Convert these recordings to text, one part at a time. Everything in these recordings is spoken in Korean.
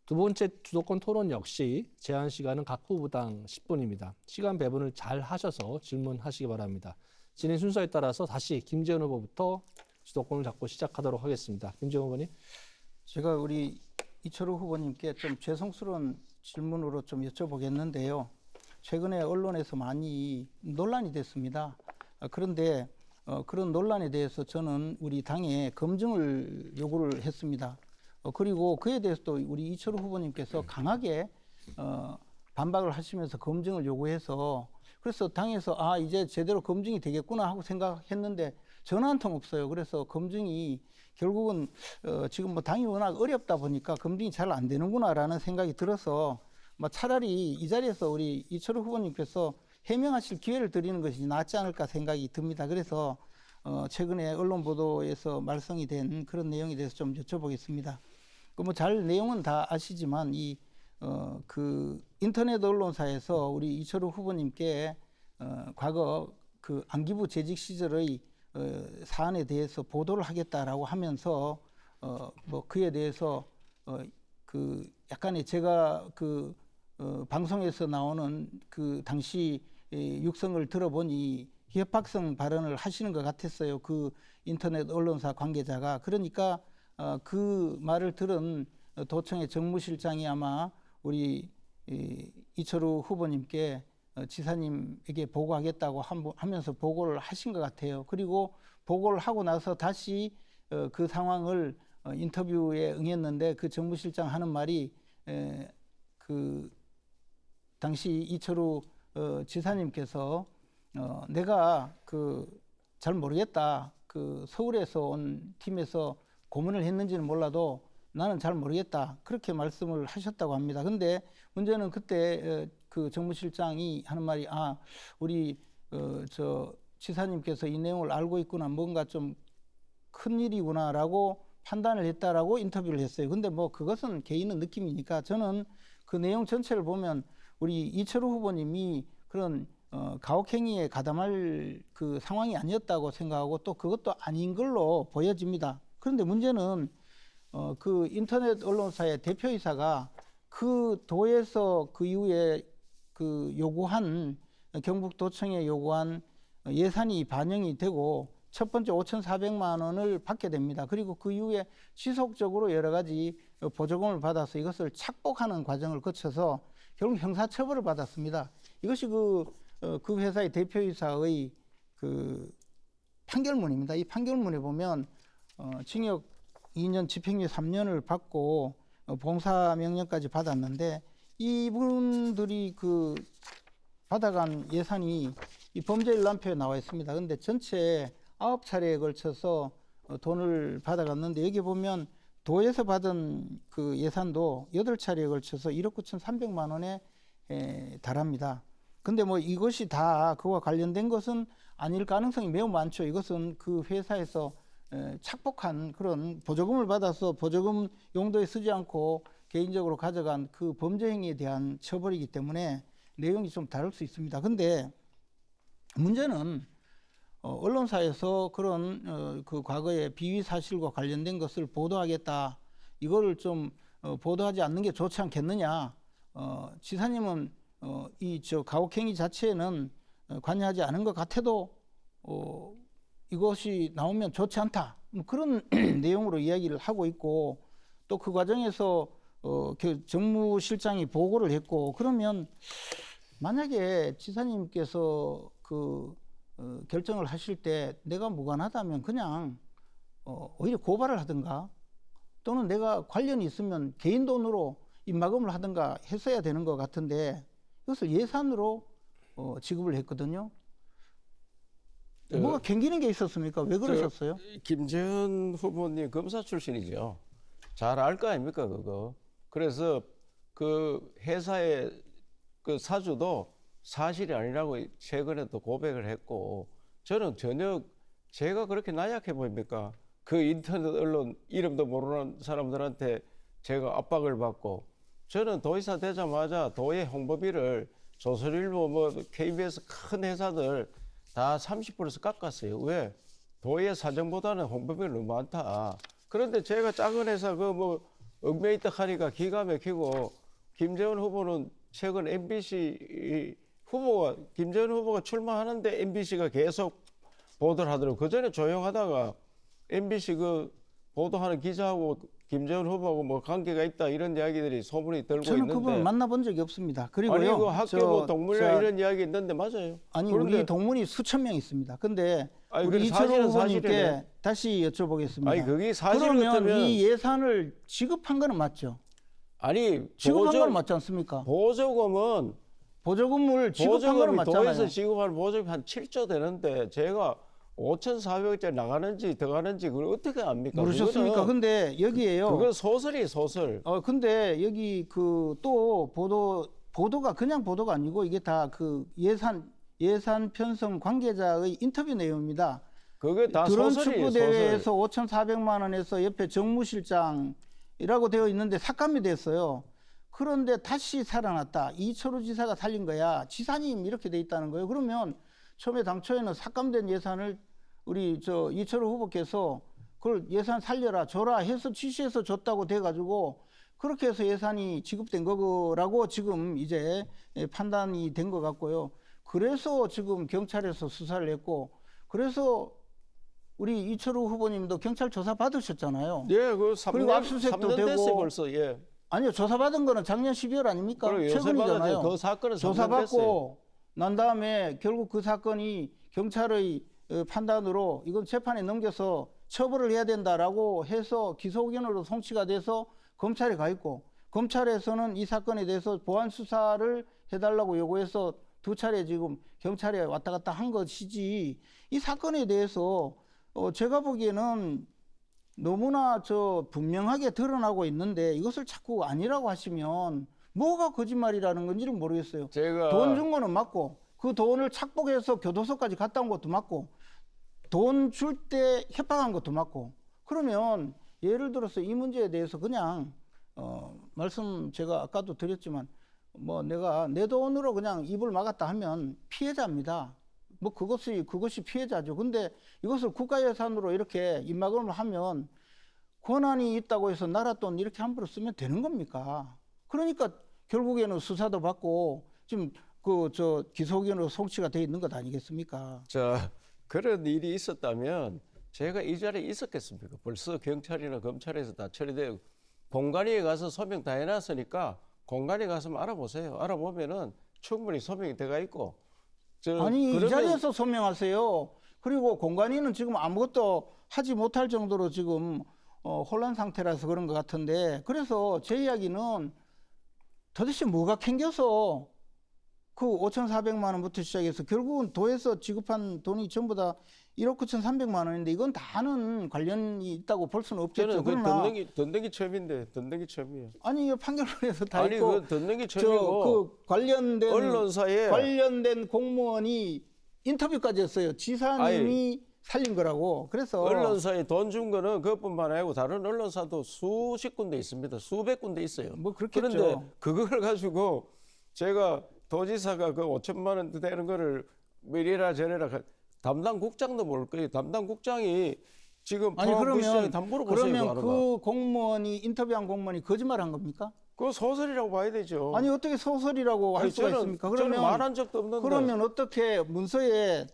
두 번째 주도권 토론 역시 제한 시간은 각 후보당 10분입니다. 시간 배분을 잘 하셔서 질문하시기 바랍니다. 진행 순서에 따라서 다시 김재현 후보부터 주도권을 잡고 시작하도록 하겠습니다. 김재현 후보님. 제가 우리 이철우 후보님께 좀 죄송스러운 질문으로 좀 여쭤보겠는데요. 최근에 언론에서 많이 논란이 됐습니다. 그런데 그런 논란에 대해서 저는 우리 당에 검증을 요구를 했습니다. 그리고 그에 대해서도 우리 이철우 후보님께서 강하게 반박을 하시면서 검증을 요구해서 그래서 당에서 아 이제 제대로 검증이 되겠구나 하고 생각했는데 전화 한 통 없어요. 그래서 검증이 결국은 지금 뭐 당이 워낙 어렵다 보니까 검증이 잘 안 되는구나라는 생각이 들어서 뭐 차라리 이 자리에서 우리 이철우 후보님께서 해명하실 기회를 드리는 것이 낫지 않을까 생각이 듭니다. 그래서 최근에 언론 보도에서 말썽이 된 그런 내용에 대해서 좀 여쭤보겠습니다. 그 뭐 잘 내용은 다 아시지만 그 인터넷 언론사에서 우리 이철우 후보님께 과거 그 안기부 재직 시절의 사안에 대해서 보도를 하겠다라고 하면서 뭐 그에 대해서 그 약간의 제가 그 방송에서 나오는 그 당시 육성을 들어보니 협박성 발언을 하시는 것 같았어요. 그 인터넷 언론사 관계자가. 그러니까 그 말을 들은 도청의 정무실장이 아마 우리 이철우 후보님께 지사님에게 보고하겠다고 하면서 보고를 하신 것 같아요. 그리고 보고를 하고 나서 다시 그 상황을 인터뷰에 응했는데 그 정무실장 하는 말이 그 당시 이철우 지사님께서 내가 그 잘 모르겠다. 그 서울에서 온 팀에서 고문을 했는지는 몰라도 나는 잘 모르겠다. 그렇게 말씀을 하셨다고 합니다. 근데 문제는 그때 그 정무실장이 하는 말이 우리 저 지사님께서 이 내용을 알고 있구나. 뭔가 좀 큰일이구나라고 판단을 했다라고 인터뷰를 했어요. 근데 뭐 그것은 개인의 느낌이니까 저는 그 내용 전체를 보면 우리 이철우 후보님이 그런 가혹행위에 가담할 그 상황이 아니었다고 생각하고 또 그것도 아닌 걸로 보여집니다. 그런데 문제는 그 인터넷 언론사의 대표이사가 그 도에서 그 이후에 그 요구한 경북도청에 요구한 예산이 반영이 되고 첫 번째 5,400만 원을 받게 됩니다. 그리고 그 이후에 지속적으로 여러 가지 보조금을 받아서 이것을 착복하는 과정을 거쳐서 결국 형사처벌을 받았습니다. 이것이 그 회사의 대표이사의 그 판결문입니다. 이 판결문에 보면 징역 2년 집행유예 3년을 받고 봉사명령까지 받았는데 이분들이 그 받아간 예산이 이 범죄일람표에 나와 있습니다. 근데 전체 9차례에 걸쳐서 돈을 받아갔는데 여기 보면 도에서 받은 그 예산도 8차례에 걸쳐서 1억 9,300만 원에 달합니다. 근데 뭐 이것이 다 그와 관련된 것은 아닐 가능성이 매우 많죠. 이것은 그 회사에서 착복한 그런 보조금을 받아서 보조금 용도에 쓰지 않고 개인적으로 가져간 그 범죄 행위에 대한 처벌이기 때문에 내용이 좀 다를 수 있습니다. 근데 문제는 언론사에서 그런 그 과거의 비위 사실과 관련된 것을 보도하겠다. 이거를 좀 보도하지 않는 게 좋지 않겠느냐. 지사님은 이 가혹행위 자체에는 관여하지 않은 것 같아도 이것이 나오면 좋지 않다. 뭐 그런 내용으로 이야기를 하고 있고 또 그 과정에서 그 정무실장이 보고를 했고 그러면 만약에 지사님께서 결정을 하실 때 내가 무관하다면 그냥 오히려 고발을 하든가 또는 내가 관련이 있으면 개인 돈으로 입막음을 하든가 했어야 되는 것 같은데 이것을 예산으로 지급을 했거든요. 뭐가 갱기는 게 있었습니까? 왜 그러셨어요? 김재현 후보님 검사 출신이죠. 잘 알 거 아닙니까 그거. 그래서 그 회사의 그 사주도 사실이 아니라고 최근에도 고백을 했고 저는 전혀 제가 그렇게 나약해 보입니까? 그 인터넷 언론 이름도 모르는 사람들한테 제가 압박을 받고 저는 도의사 되자마자 도의 홍보비를 조선일보 뭐 KBS 큰 회사들 다 30%에서 깎았어요. 왜? 도의 사정보다는 홍보비가 너무 많다. 그런데 제가 작은 회사 그 뭐 얽매이떡 하니까 기가 막히고 김재원 후보는 최근 MBC 후보가 김재원 후보가 출마하는데 MBC가 계속 보도를 하더라고요. 그 전에 조용하다가 MBC 그 보도하는 기자하고 김재원 후보하고 뭐 관계가 있다 이런 이야기들이 소문이 들고 저는 있는데 그분을 만나본 적이 없습니다. 그리고요. 아니 그 학교 동문회 저- 이런 이야기 있는데 맞아요. 아니 그런데 우리 동문이 수천 명 있습니다. 근데 아니, 우리 그게 이철호 사실은 후보님께 사실이네. 다시 여쭤보겠습니다. 아니 그게 사실 그러면 같으면 이 예산을 지급한 거는 맞죠? 아니 지급한 거는 보조, 맞지 않습니까? 보조금은 보조금을 지급한 거는 보조금이 맞잖아요. 도에서 지급할 보조금이 한 7조 되는데 제가 5,400억짜리 나가는지 들어가는지 그걸 어떻게 압니까? 모르셨습니까? 그거는- 근데 여기에요. 그건 소설이 소설. 근데 여기 그 또 보도가 그냥 보도가 아니고 이게 다 그 예산 편성 관계자의 인터뷰 내용입니다. 그게 다 드론 소설이에요. 축구 소설. 대회에서 5,400만 원에서 옆에 정무실장이라고 되어 있는데 삭감이 됐어요. 그런데 다시 살아났다. 이철우 지사가 살린 거야. 지사님 이렇게 돼 있다는 거예요. 그러면 처음에 당초에는 삭감된 예산을 우리 이철우 후보께서 그걸 예산 살려라 줘라 해서 취시해서 줬다고 돼가지고 그렇게 해서 예산이 지급된 거라고 지금 이제 판단이 된 것 같고요. 그래서 지금 경찰에서 수사를 했고 그래서 우리 이철우 후보님도 경찰 조사 받으셨잖아요. 예, 그 3년, 그리고 압수수색도 3년 됐어요 되고. 벌써. 예. 아니요, 조사받은 거는 작년 12월 아닙니까? 그리고 요새 최근이잖아요. 그 사건은 3년 됐어요. 조사받고 난 다음에 결국 그 사건이 경찰의 판단으로 이건 재판에 넘겨서 처벌을 해야 된다라고 해서 기소 의견으로 송치가 돼서 검찰에 가 있고 검찰에서는 이 사건에 대해서 보안 수사를 해달라고 요구해서 2차례 지금 경찰에 왔다 갔다 한 것이지 이 사건에 대해서 제가 보기에는 너무나 분명하게 드러나고 있는데 이것을 자꾸 아니라고 하시면 뭐가 거짓말이라는 건지를 모르겠어요. 제가 돈 준 거는 맞고 그 돈을 착복해서 교도소까지 갔다 온 것도 맞고 돈 줄 때 협박한 것도 맞고 그러면 예를 들어서 이 문제에 대해서 그냥 말씀 제가 아까도 드렸지만 뭐 내가 내 돈으로 그냥 입을 막았다 하면 피해자입니다. 뭐 그것이 피해자죠. 근데 이것을 국가 예산으로 이렇게 입막음을 하면 권한이 있다고 해서 나라 돈 이렇게 함부로 쓰면 되는 겁니까? 그러니까 결국에는 수사도 받고 지금 기소 의견으로 송치가 돼 있는 것 아니겠습니까? 자, 그런 일이 있었다면 제가 이 자리에 있었겠습니까? 벌써 경찰이나 검찰에서 다 처리되고 공관위에 가서 소명 다 해놨으니까 공관위에 가서 알아보세요. 알아보면은 충분히 소명이 돼가 있고. 아니 이 그러면 자리에서 소명하세요. 그리고 공관위는 지금 아무것도 하지 못할 정도로 지금 혼란 상태라서 그런 것 같은데 그래서 제 이야기는 도대체 뭐가 캥겨서 그 5,400만 원부터 시작해서 결국은 도에서 지급한 돈이 전부 다 1억 9,300만 원인데 이건 다는 관련이 있다고 볼 수는 없겠죠. 저는 그 그러나 듣는 게 처음인데 듣는 게 처음이에요. 아니 이거 판결문에서 다 아니 있고 그 듣는 게 처음이고 그 언론사에 관련된 공무원이 인터뷰까지 했어요. 지사님이 살린 거라고. 그래서 언론사에 돈 준 거는 그것뿐만 아니고 다른 언론사도 수십 군데 있습니다. 수백 군데 있어요. 뭐 그렇겠죠. 그런데 그걸 가지고 제가 도지사가 그 5천만 원 되는 거를 뭐 이래라 저래라 담당 국장도 모를 거예요. 담당 국장이 지금 아니 포항구시장에 다 물어보세요. 그러면 그 그 공무원이 인터뷰한 공무원이 거짓말한 겁니까? 그거 소설이라고 봐야 되죠. 아니 어떻게 소설이라고 할 아니, 수가 저는- 있습니까? 저는 그러면 말한 적도 없는데. 그러면 어떻게 문서에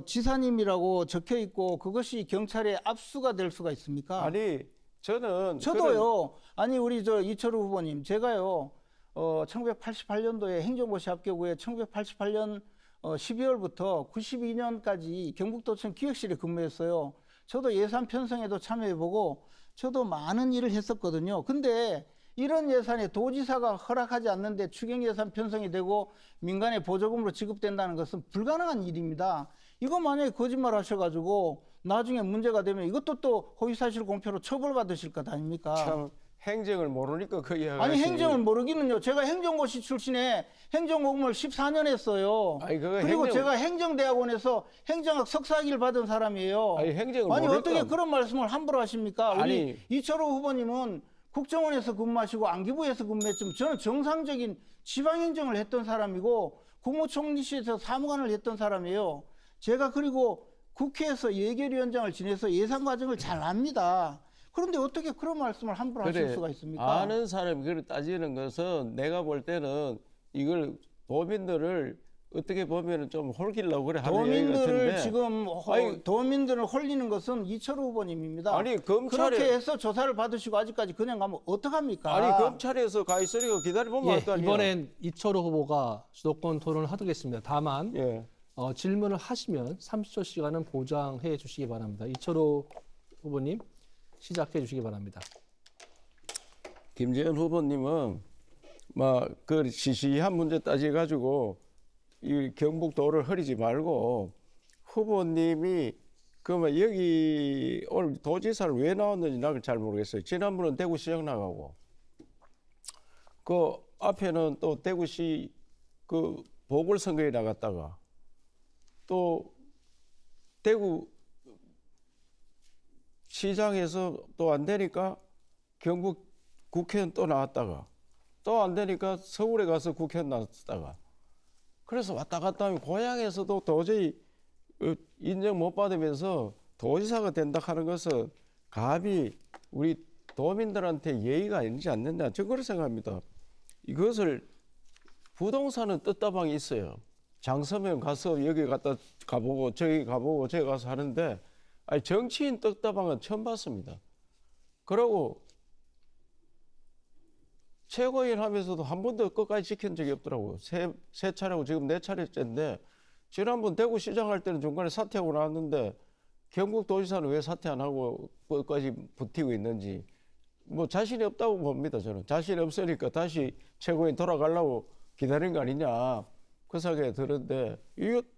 지사님이라고 적혀 있고 그것이 경찰에 압수가 될 수가 있습니까? 아니 저는 저도요. 아니 우리 이철우 후보님 제가요. 1988년도에 행정고시 합격 후에 1988년 12월부터 92년까지 경북도청 기획실에 근무했어요. 저도 예산 편성에도 참여해보고 저도 많은 일을 했었거든요. 근데 이런 예산이 도지사가 허락하지 않는데 추경 예산 편성이 되고 민간의 보조금으로 지급된다는 것은 불가능한 일입니다. 이거 만약에 거짓말 하셔가지고 나중에 문제가 되면 이것도 또 허위사실 공표로 처벌받으실 것 아닙니까? 참 행정을 모르니까 그 이야기. 아니 행정을 모르기는요. 제가 행정고시 출신에 행정공무를 14년 했어요. 아니, 그거 그리고 행정- 제가 행정대학원에서 행정학 석사학위를 받은 사람이에요. 아니, 행정을 아니 모르니까. 어떻게 그런 말씀을 함부로 하십니까? 우리 아니. 이철호 후보님은 국정원에서 근무하시고 안기부에서 근무했지만 저는 정상적인 지방행정을 했던 사람이고 국무총리실에서 사무관을 했던 사람이에요. 제가 그리고 국회에서 예결위원장을 지내서 예산 과정을 잘 압니다. 그런데 어떻게 그런 말씀을 함부로 하실 수가 있습니까? 아는 사람이 그걸 따지는 것은 내가 볼 때는 이걸 도민들을 어떻게 보면은 좀 홀기려고 그래 하는 얘기 도민들을 같은데. 지금 아니, 도민들을 홀리는 것은 이철우 후보님입니다. 아니 검찰에 그렇게 해서 조사를 받으시고 아직까지 그냥 가면 어떡합니까? 아니 검찰에서 가 있으니까 기다려보면 예, 할 거 아니에요. 이번엔 이철호 후보가 주도권 토론을 하겠습니다. 다만 예. 질문을 하시면 30초 시간은 보장해 주시기 바랍니다. 이철호 후보님 시작해 주시기 바랍니다. 김재현 후보님은 막 그 시시한 문제 따져 가지고 이 경북도를 흐리지 말고 후보님이 그러면 여기 오늘 도지사를 왜 나왔는지 나는 잘 모르겠어요. 지난번은 대구시장 나가고 그 앞에는 또 대구시 그 보궐선거에 나갔다가 또 대구 시장에서 또 안 되니까 경북 국회의원 또 나왔다가 또 안 되니까 서울에 가서 국회의원 나왔다가 그래서 왔다 갔다 하면 고향에서도 도저히 인정 못 받으면서 도지사가 된다 하는 것은 감히 우리 도민들한테 예의가 아니지 않느냐 저는 그렇게 생각합니다. 이것을 부동산은 뜻다방이 있어요. 장서면 가서 여기 갔다 가보고 저기 가보고 저기 가서 하는데 아니 정치인 뜻다방은 처음 봤습니다. 그러고 최고위원 하면서도 한 번도 끝까지 지킨 적이 없더라고요. 세 차례고 지금 네 차례째인데 지난번 대구시장 할 때는 중간에 사퇴하고 나왔는데 경북도지사는 왜 사퇴 안 하고 끝까지 버티고 있는지 뭐 자신이 없다고 봅니다. 저는 자신이 없으니까 다시 최고위원 돌아가려고 기다린 거 아니냐 그 생각이 드는데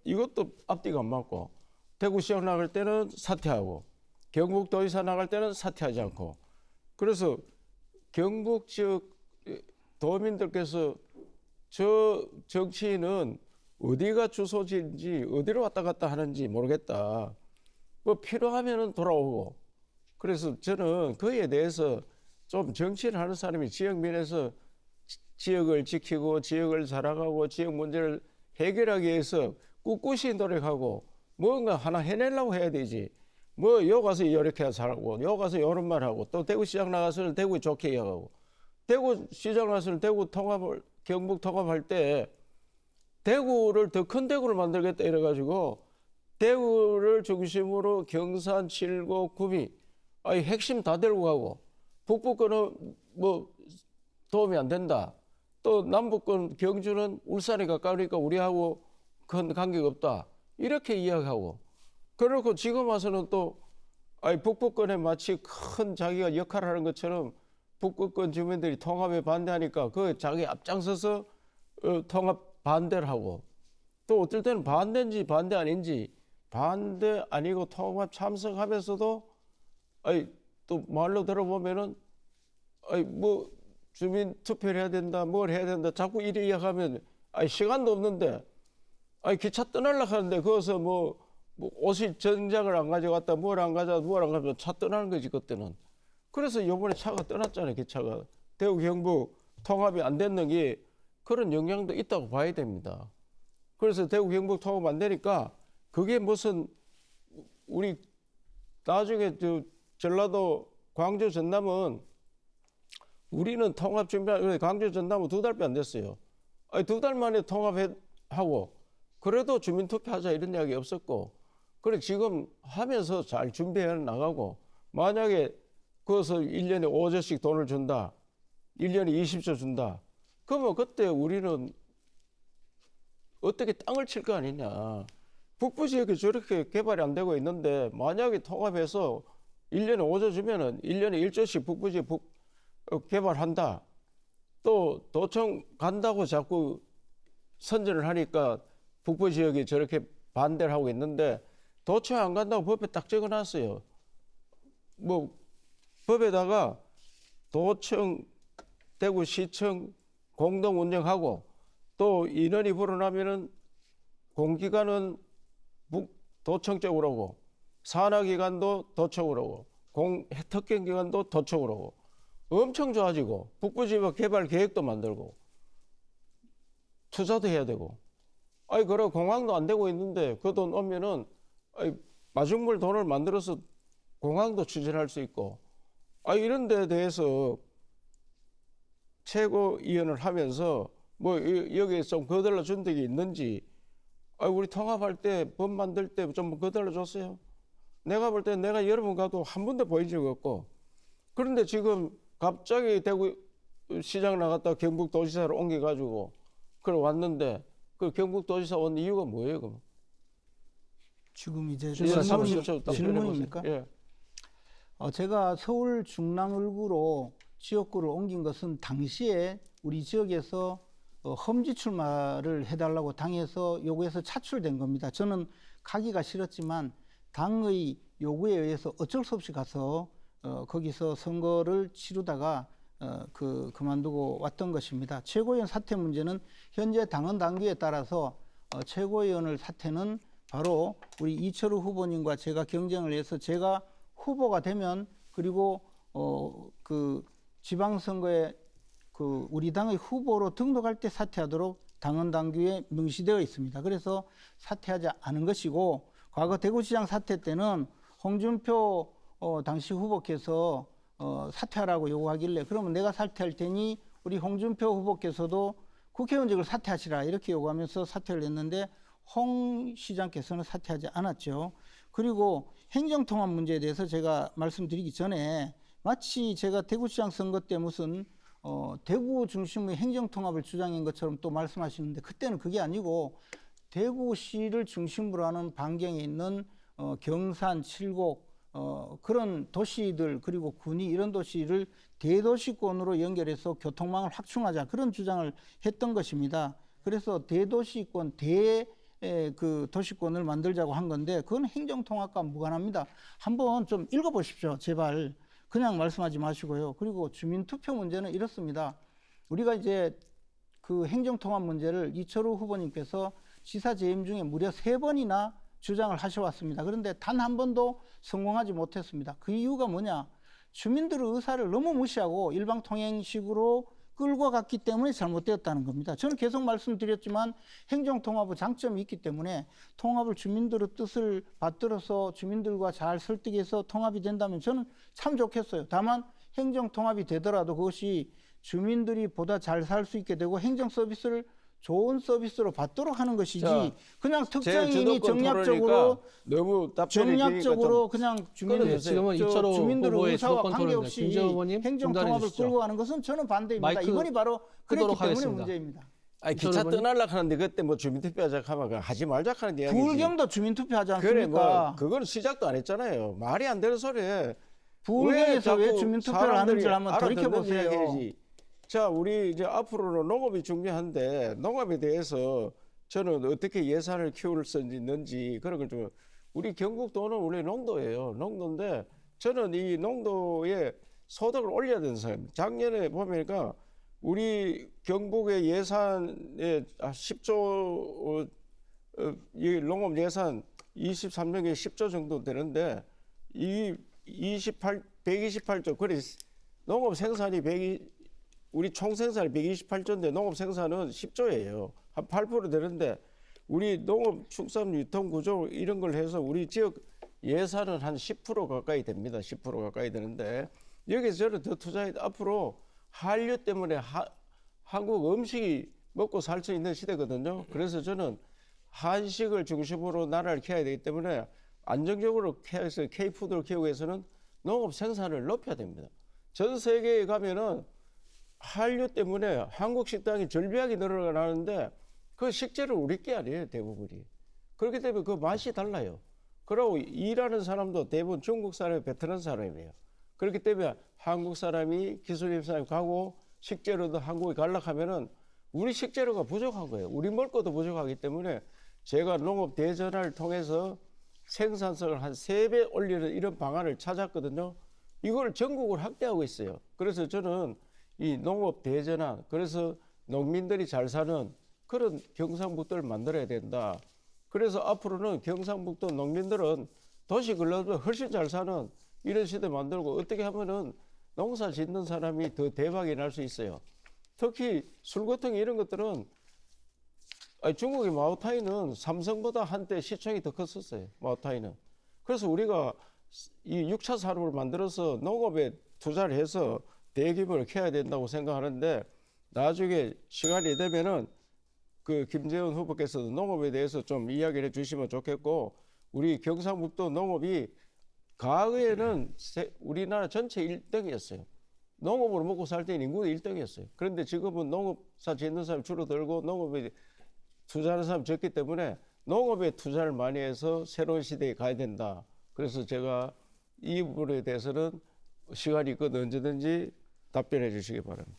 이것도 앞뒤가 안 맞고 대구시장 나갈 때는 사퇴하고 경북도지사 나갈 때는 사퇴하지 않고 그래서 경북 지역 도민들께서 저 정치인은 어디가 주소지인지 어디로 왔다 갔다 하는지 모르겠다. 뭐 필요하면은 돌아오고. 그래서 저는 그에 대해서 좀 정치를 하는 사람이 지역민에서 지역을 지키고 지역을 살아가고 지역 문제를 해결하기 위해서 꿋꿋이 노력하고 뭔가 하나 해내려고 해야 되지. 뭐 여 가서 이렇게 살고 여 가서 이런 말 하고 또 대구시장 나가서는 대구 좋게 이야기하고 대구시장 나가서는 대구 통합을 경북 통합할 때 대구를 더 큰 대구를 만들겠다 이래가지고 대구를 중심으로 경산, 칠곡, 구미 아니 핵심 다 데리고 가고 북부권은 뭐 도움이 안 된다. 또 남부권 경주는 울산이 가까우니까 우리하고 큰 관계가 없다. 이렇게 이야기하고 그렇고 지금 와서는 또 아니 북부권에 마치 큰 자기가 역할을 하는 것처럼 북부권 주민들이 통합에 반대하니까 그 자기 앞장서서 통합 반대를 하고 또 어떨 때는 반대인지 반대 아닌지 반대 아니고 통합 참석하면서도 아니 또 말로 들어보면은 아니 뭐 주민 투표를 해야 된다 뭘 해야 된다 자꾸 이래 이야기하면 아니 시간도 없는데 아니 기차 떠나려고 하는데 거기서 뭐 옷이 전장을 안 가져갔다 뭘 안 가져가 차 떠나는 거지 그때는. 그래서 이번에 차가 떠났잖아요. 기차가. 대구 경북 통합이 안 됐는 게 그런 영향도 있다고 봐야 됩니다. 그래서 대구 경북 통합 안 되니까 그게 무슨 우리 나중에 전라도 광주 전남은 우리는 통합 준비하고 광주 전남은 2달밖에 안 됐어요. 아니 2달 만에 통합하고 그래도 주민투표하자 이런 이야기 없었고 그래 지금 하면서 잘 준비해 나가고 만약에 거기서 1년에 5조씩 돈을 준다. 1년에 20조 준다. 그러면 그때 우리는 어떻게 땅을 칠 거 아니냐. 북부 지역이 저렇게 개발이 안 되고 있는데 만약에 통합해서 1년에 5조 주면은 1년에 1조씩 북부 지역 개발한다. 또 도청 간다고 자꾸 선전을 하니까 북부 지역이 저렇게 반대를 하고 있는데 도청 안 간다고 법에 딱 적어놨어요. 뭐 법에다가 도청, 대구시청 공동 운영하고 또 인원이 불어나면은 공기관은 도청 쪽으로 오고 산하기관도 도청으로 오고 특경기관도 도청으로 오고 엄청 좋아지고 북부지역 개발 계획도 만들고 투자도 해야 되고 아니 그래 공항도 안 되고 있는데 그 돈 오면은 아니 마중물 돈을 만들어서 공항도 추진할 수 있고 이런 데 대해서 최고위원을 하면서 뭐 여기에 좀 거들러 준 적이 있는지, 우리 통합할 때 법 만들 때 좀 거들러 줬어요. 내가 볼 때 내가 여러 번 가도 한 번도 보인 적 없고, 그런데 지금 갑자기 대구 시장 나갔다 경북도지사로 옮겨가지고 그래 왔는데 그 경북도지사 온 이유가 뭐예요, 그럼? 지금 이제 질문입니까? 예. 제가 서울 중랑을구로 지역구를 옮긴 것은 당시에 우리 지역에서 험지 출마를 해달라고 당에서 요구해서 차출된 겁니다. 저는 가기가 싫었지만 당의 요구에 의해서 어쩔 수 없이 가서 거기서 선거를 치르다가 그만두고 왔던 것입니다. 최고위원 사퇴 문제는 현재 당헌 당규에 따라서 최고위원을 사퇴는 바로 우리 이철우 후보님과 제가 경쟁을 해서 제가 후보가 되면, 그리고 그 지방선거에 우리 당의 후보로 등록할 때 사퇴하도록 당헌 당규에 명시되어 있습니다. 그래서 사퇴하지 않은 것이고, 과거 대구시장 사퇴 때는 홍준표 당시 후보께서 사퇴하라고 요구하길래, 그러면 내가 사퇴할 테니 우리 홍준표 후보께서도 국회의원직을 사퇴하시라 이렇게 요구하면서 사퇴를 했는데, 홍 시장께서는 사퇴하지 않았죠. 그리고 행정통합 문제에 대해서 제가 말씀드리기 전에 마치 제가 대구시장 선거 때 무슨 대구 중심의 행정통합을 주장한 것처럼 또 말씀하시는데, 그때는 그게 아니고 대구시를 중심으로 하는 반경에 있는 경산, 칠곡 그런 도시들, 그리고 군위 이런 도시를 대도시권으로 연결해서 교통망을 확충하자, 그런 주장을 했던 것입니다. 그래서 대도시권, 그 도시권을 만들자고 한 건데, 그건 행정통합과 무관합니다. 한번 좀 읽어보십시오, 제발. 그냥 말씀하지 마시고요. 그리고 주민투표 문제는 이렇습니다. 우리가 이제 그 행정통합 문제를 이철우 후보님께서 지사 재임 중에 무려 3번이나 주장을 하셔왔습니다. 그런데 단 한 번도 성공하지 못했습니다. 그 이유가 뭐냐? 주민들의 의사를 너무 무시하고 일방통행식으로 끌고 갔기 때문에 잘못되었다는 겁니다. 저는 계속 말씀드렸지만 행정통합의 장점이 있기 때문에 통합을 주민들의 뜻을 받들어서 주민들과 잘 설득해서 통합이 된다면 저는 참 좋겠어요. 다만 행정통합이 되더라도 그것이 주민들이 보다 잘 살 수 있게 되고 행정 서비스를 좋은 서비스로 받도록 하는 것이지, 자, 그냥 특정인이 정략적으로 너무 그냥 지금은 이철호 주민들의 후보의 의사와 주도권 관계없이 김재호 후보님 행정통합을 중단해 끌고 가는 것은 저는 반대입니다. 마이크 이번이 바로 그랬기 끄도록 때문에 하겠습니다. 문제입니다. 기차 떠날라 하는데 그때 뭐 주민투표 하자 하면 하지 말자 하는 이야기지. 부울경도 주민투표하지 그래, 않습니까? 그건 시작도 안 했잖아요. 말이 안 되는 소리에. 부울경에서 왜 자꾸 주민투표를 하는지를 한번 알아듣는 돌이켜보세요. 이야기지. 자, 우리 이제 앞으로는 농업이 중요한데 농업에 대해서 저는 어떻게 예산을 키울 수 있는지 그런 걸 좀, 우리 경북도는 원래 농도예요. 농도인데 저는 이 농도의 소득을 올려야 되는 사람입니다. 작년에 보니까 우리 경북의 예산에 10조 이 농업 예산 23년에 10조 정도 되는데 이 128조, 그래 농업 생산이 우리 총 생산이 128조인데 농업 생산은 10조예요. 한 8% 되는데 우리 농업 축산 유통 구조 이런 걸 해서 우리 지역 예산은 한 10% 가까이 됩니다. 10% 가까이 되는데 여기서 저는 더 투자해 앞으로 한류 때문에 한국 음식이 먹고 살 수 있는 시대거든요. 그래서 저는 한식을 중심으로 나라를 키워야 되기 때문에 안정적으로 키워서 K푸드를 키우기 위해서는 농업 생산을 높여야 됩니다. 전 세계에 가면은 한류 때문에 한국 식당이 절비하게 늘어나는데 그 식재료 우리 게 아니에요, 대부분이. 그렇기 때문에 그 맛이 달라요. 그리고 일하는 사람도 대부분 중국 사람이 베트남 사람이에요. 그렇기 때문에 한국 사람이 기술입 사람이 가고 식재료도 한국에 갈락하면은 우리 식재료가 부족한 거예요. 우리 먹을 것도 부족하기 때문에 제가 농업 대전화를 통해서 생산성을 한 3배 올리는 이런 방안을 찾았거든요. 이걸 전국을 확대하고 있어요. 그래서 저는 이 농업 대전환, 그래서 농민들이 잘 사는 그런 경상북도를 만들어야 된다. 그래서 앞으로는 경상북도 농민들은 도시 근로보다 훨씬 잘 사는 이런 시대 만들고 어떻게 하면은 농사 짓는 사람이 더 대박이 날 수 있어요. 특히 술고통 이런 것들은 중국의 마오타이는 삼성보다 한때 시총이 더 컸었어요. 마오타이는. 그래서 우리가 이 6차 산업을 만들어서 농업에 투자를 해서 대규모를 키워야 된다고 생각하는데 나중에 시간이 되면은 그 김재원 후보께서도 농업에 대해서 좀 이야기를 해주시면 좋겠고 우리 경상북도 농업이 과거에는 우리나라 전체 1등이었어요. 농업으로 먹고 살 때는 인구 1등이었어요. 그런데 지금은 농업사 짓는 사람이 줄어들고 농업에 투자하는 사람이 적기 때문에 농업에 투자를 많이 해서 새로운 시대에 가야 된다. 그래서 제가 이 부분에 대해서는 시간이 있거든 언제든지 답변해 주시기 바랍니다.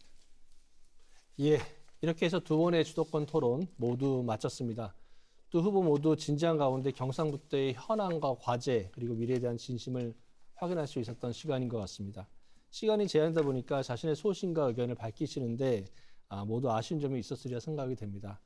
예, 이렇게 해서 두 번의 주도권 토론 모두 마쳤습니다. 두 후보 모두 진지한 가운데 경상북도의 현황과 과제 그리고 미래에 대한 진심을 확인할 수 있었던 시간인 것 같습니다. 시간이 제한되다 보니까 자신의 소신과 의견을 밝히시는데 모두 아쉬운 점이 있었으리라 생각이 됩니다.